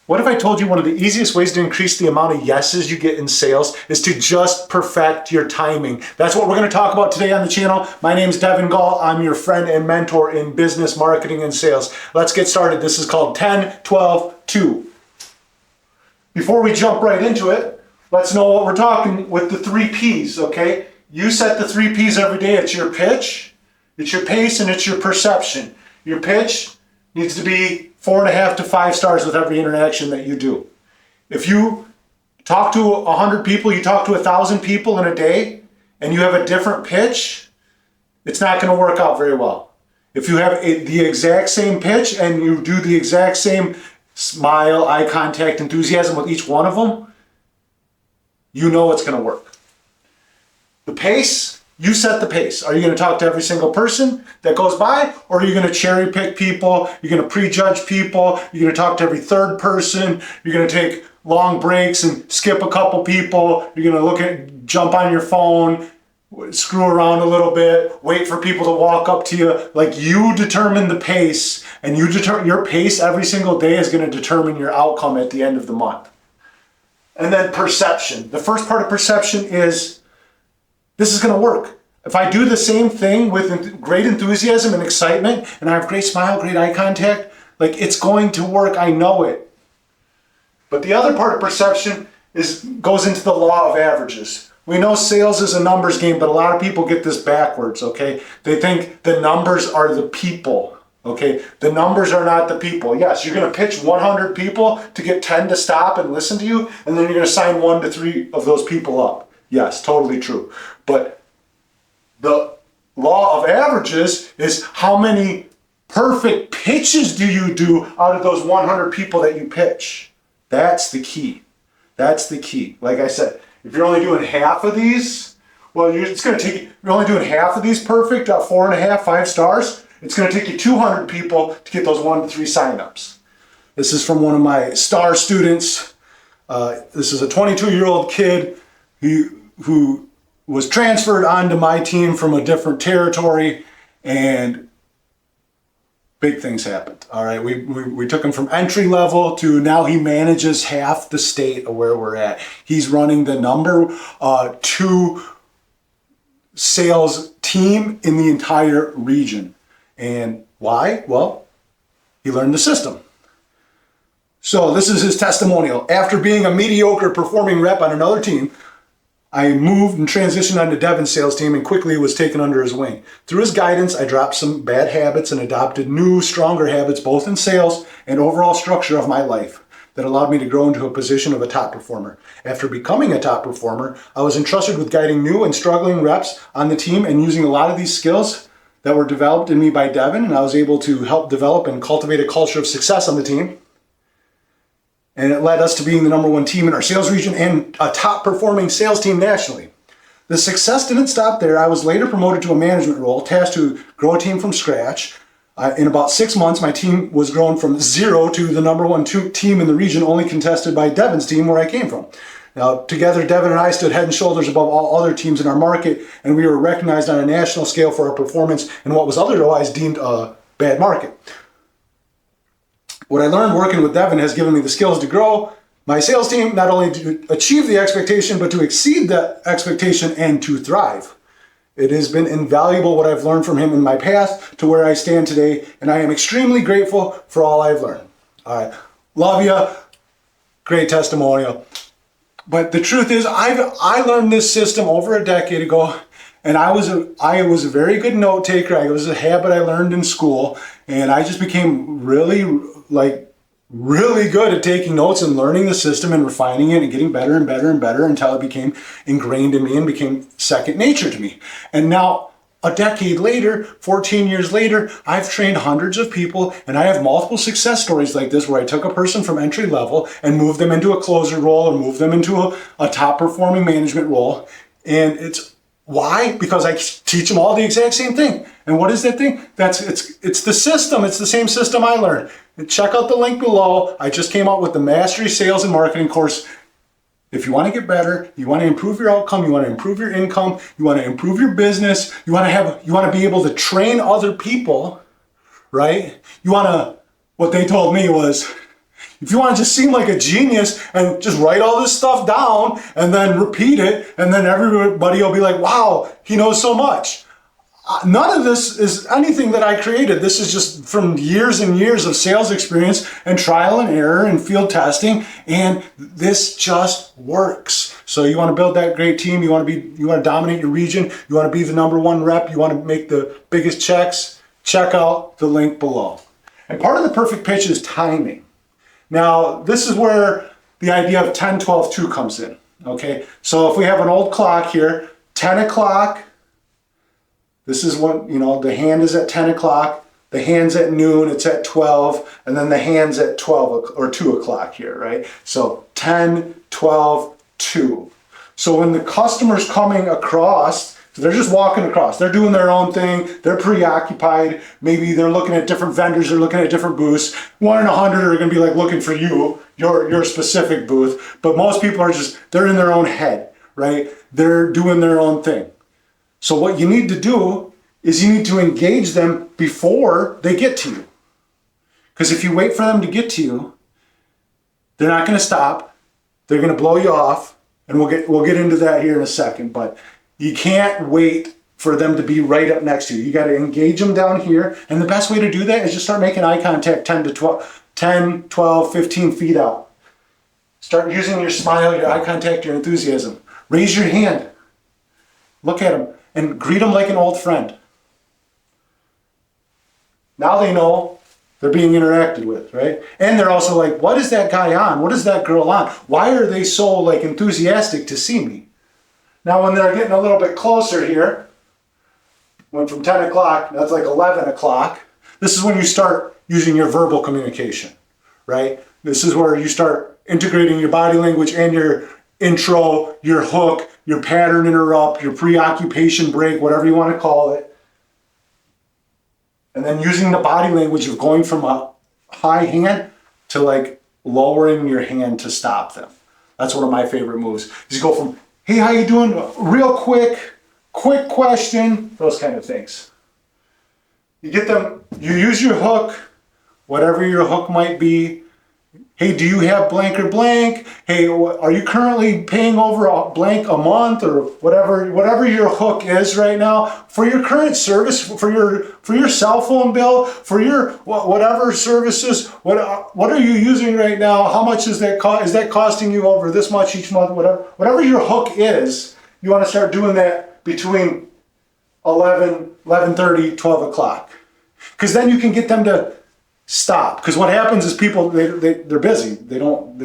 What if I told you one of the easiest ways to increase the amount of yeses you get in sales is to just perfect your timing? That's what we're going to talk about today on the channel. My name is Devin Gall. I'm your friend and mentor in business, marketing, and sales. Let's get started. This is called 10, 12, 2. Before we jump right into it, let's know what we're talking with the 3 Ps, okay? You set the 3 Ps every day. It's your pitch, it's your pace, and it's your perception. Your pitch needs to be 4.5 to 5 stars with every interaction that you do. If you talk to 100 people, you talk to 1,000 people in a day, and you have a different pitch, it's not going to work out very well. If you have the exact same pitch and you do the exact same smile, eye contact, enthusiasm with each one of them, you know it's going to work. The pace, you set the pace. Are you going to talk to every single person that goes by, or are you going to cherry pick people? You're going to prejudge people. You're going to talk to every third person. You're going to take long breaks and skip a couple people. You're going to jump on your phone, screw around a little bit, wait for people to walk up to you. Like, you determine the pace, and your pace every single day is going to determine your outcome at the end of the month. And then perception. The first part of perception is, this is going to work. If I do the same thing with great enthusiasm and excitement, and I have great smile, great eye contact, like, it's going to work. I know it. But the other part of perception goes into the law of averages. We know sales is a numbers game, but a lot of people get this backwards, okay? They think the numbers are the people, okay? The numbers are not the people. Yes, you're going to pitch 100 people to get 10 to stop and listen to you, and then you're going to sign 1 to 3 of those people up. Yes, totally true. But the law of averages is how many perfect pitches do you do out of those 100 people that you pitch? That's the key. That's the key. Like I said, if you're only doing half of these, well, it's going to take you, you're only doing half of these perfect, 4.5, 5 stars. It's going to take you 200 people to get those 1 to 3 signups. This is from one of my star students. This is a 22-year-old kid who was transferred onto my team from a different territory, and big things happened. All right, we took him from entry level to now he manages half the state of where we're at. He's running the number 2 sales team in the entire region. And why? Well, he learned the system. So this is his testimonial. After being a mediocre performing rep on another team, I moved and transitioned onto Devin's sales team and quickly was taken under his wing. Through his guidance, I dropped some bad habits and adopted new, stronger habits, both in sales and overall structure of my life, that allowed me to grow into a position of a top performer. After becoming a top performer, I was entrusted with guiding new and struggling reps on the team and using a lot of these skills that were developed in me by Devin, and I was able to help develop and cultivate a culture of success on the team. And it led us to being the number 1 team in our sales region and a top performing sales team nationally. The success didn't stop there. I was later promoted to a management role, tasked to grow a team from scratch. In about 6 months, my team was grown from 0 to the number 1 team in the region, only contested by Devin's team where I came from. Now, together, Devin and I stood head and shoulders above all other teams in our market, and we were recognized on a national scale for our performance in what was otherwise deemed a bad market. What I learned working with Devin has given me the skills to grow my sales team, not only to achieve the expectation, but to exceed the expectation and to thrive. It has been invaluable what I've learned from him in my path to where I stand today, and I am extremely grateful for all I've learned. All right, love you. Great testimonial. But the truth is, I learned this system over a decade ago, and I was a very good note taker. It was a habit I learned in school, and I just became really good at taking notes and learning the system and refining it and getting better and better and better until it became ingrained in me and became second nature to me. And now, a decade later, 14 years later, I've trained hundreds of people, and I have multiple success stories like this where I took a person from entry level and moved them into a closer role or moved them into a top performing management role. And it's why? Because I teach them all the exact same thing. And what is that thing? It's the system. It's the same system I learned. And check out the link below. I just came out with the Mastery Sales and Marketing course. If you want to get better, you want to improve your outcome, you want to improve your income, you want to improve your business, you want to be able to train other people, right? What they told me was, If you want to just seem like a genius and just write all this stuff down and then repeat it, and then everybody will be like, wow, he knows so much. None of this is anything that I created. This is just from years and years of sales experience and trial and error and field testing, and this just works. So you want to build that great team, you want to dominate your region, you want to be the #1 rep, you want to make the biggest checks, check out the link below. And part of the perfect pitch is timing. Now, this is where the idea of 10, 12, 2 comes in. Okay, so if we have an old clock here, 10 o'clock, this is when, the hand is at 10 o'clock, the hand's at noon, it's at 12, and then the hand's at 12 or 2 o'clock here, right? So 10, 12, 2. So when the customer's coming across, they're just walking across, they're doing their own thing, they're preoccupied, maybe they're looking at different vendors, they're looking at different booths. 1 in 100 are gonna be like looking for your specific booth, but most people are they're in their own head, right? They're doing their own thing. So what you need to do is you need to engage them before they get to you. Because if you wait for them to get to you, they're not going to stop. They're going to blow you off, and we'll get into that here in a second. But you can't wait for them to be right up next to you. You got to engage them down here, and the best way to do that is just start making eye contact 10, 12, 15 feet out. Start using your smile, your eye contact, your enthusiasm. Raise your hand. Look at them and greet them like an old friend. Now they know they're being interacted with, right? And they're also like, what is that guy on? What is that girl on? Why are they so enthusiastic to see me? Now when they're getting a little bit closer here, went from 10 o'clock, that's like 11 o'clock. This is when you start using your verbal communication, right? This is where you start integrating your body language and your intro, your hook, your pattern interrupt, your preoccupation break, whatever you want to call it. And then using the body language of going from a high hand to lowering your hand to stop them. That's one of my favorite moves. Is you go from, hey, how you doing? Real quick question, those kind of things. You get them, you use your hook, whatever your hook might be. Hey, do you have blank or blank? Hey, are you currently paying over a blank a month, or whatever your hook is right now for your current service, for your cell phone bill, for your whatever services? What are you using right now? How much is that is that costing you over this much each month? Whatever your hook is, you want to start doing that between 11:30, 12 o'clock, because then you can get them to stop. Because what happens is people, they're busy. They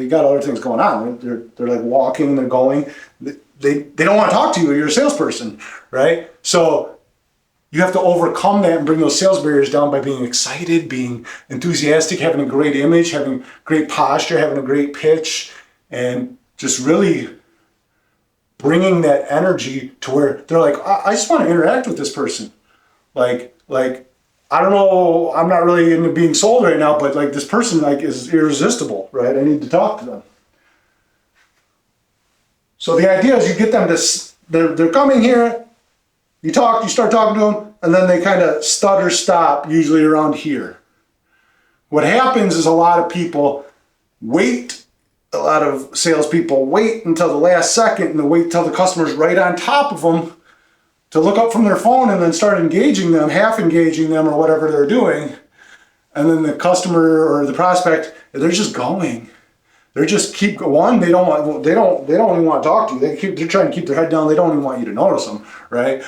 got other things going on. They're like walking, they're going. They don't want to talk to you. You're a salesperson, right? So you have to overcome that and bring those sales barriers down by being excited, being enthusiastic, having a great image, having great posture, having a great pitch, and just really bringing that energy to where they're like, I just want to interact with this person. Like, I don't know, I'm not really into being sold right now, but this person is irresistible, right? I need to talk to them. So the idea is you get them to, they're coming here, you start talking to them, and then they kind of stutter stop, usually around here. What happens is a lot of salespeople wait until the last second, and they wait until the customer's right on top of them to look up from their phone and then start engaging them, half engaging them, or whatever they're doing. And then the customer or the prospect, they're just going. They're just keep going. They don't even want to talk to you. They're trying to keep their head down. They don't even want you to notice them, right?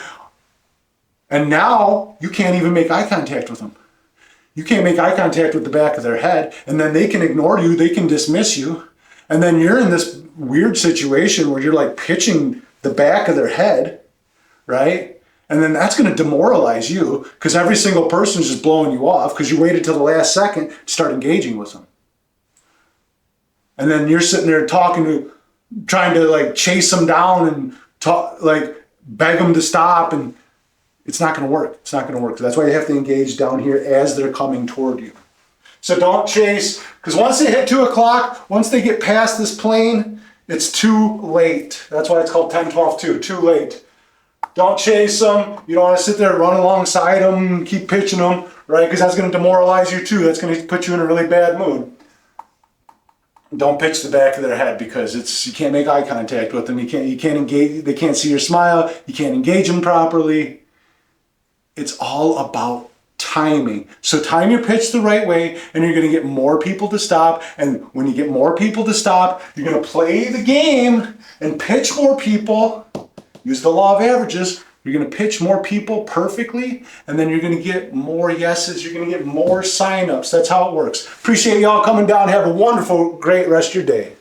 And now you can't even make eye contact with them. You can't make eye contact with the back of their head, and then they can ignore you. They can dismiss you. And then you're in this weird situation where you're pitching the back of their head, right? And then that's going to demoralize you, because every single person is just blowing you off because you waited till the last second to start engaging with them. And then you're sitting there trying to chase them down and talk, beg them to stop, and it's not going to work. It's not going to work. That's why you have to engage down here as they're coming toward you. So don't chase, because once they hit 2 o'clock, once they get past this plane, it's too late. That's why it's called 10, 12, 2, too late. Don't chase them. You don't want to sit there, run alongside them, keep pitching them, right? Because that's going to demoralize you too. That's going to put you in a really bad mood. Don't pitch the back of their head because you can't make eye contact with them. You can't engage. They can't see your smile. You can't engage them properly. It's all about timing. So time your pitch the right way, and you're going to get more people to stop. And when you get more people to stop, you're going to play the game and pitch more people. Use the law of averages. You're going to pitch more people perfectly, and then you're going to get more yeses. You're going to get more signups. That's how it works. Appreciate y'all coming down. Have a wonderful, great rest of your day.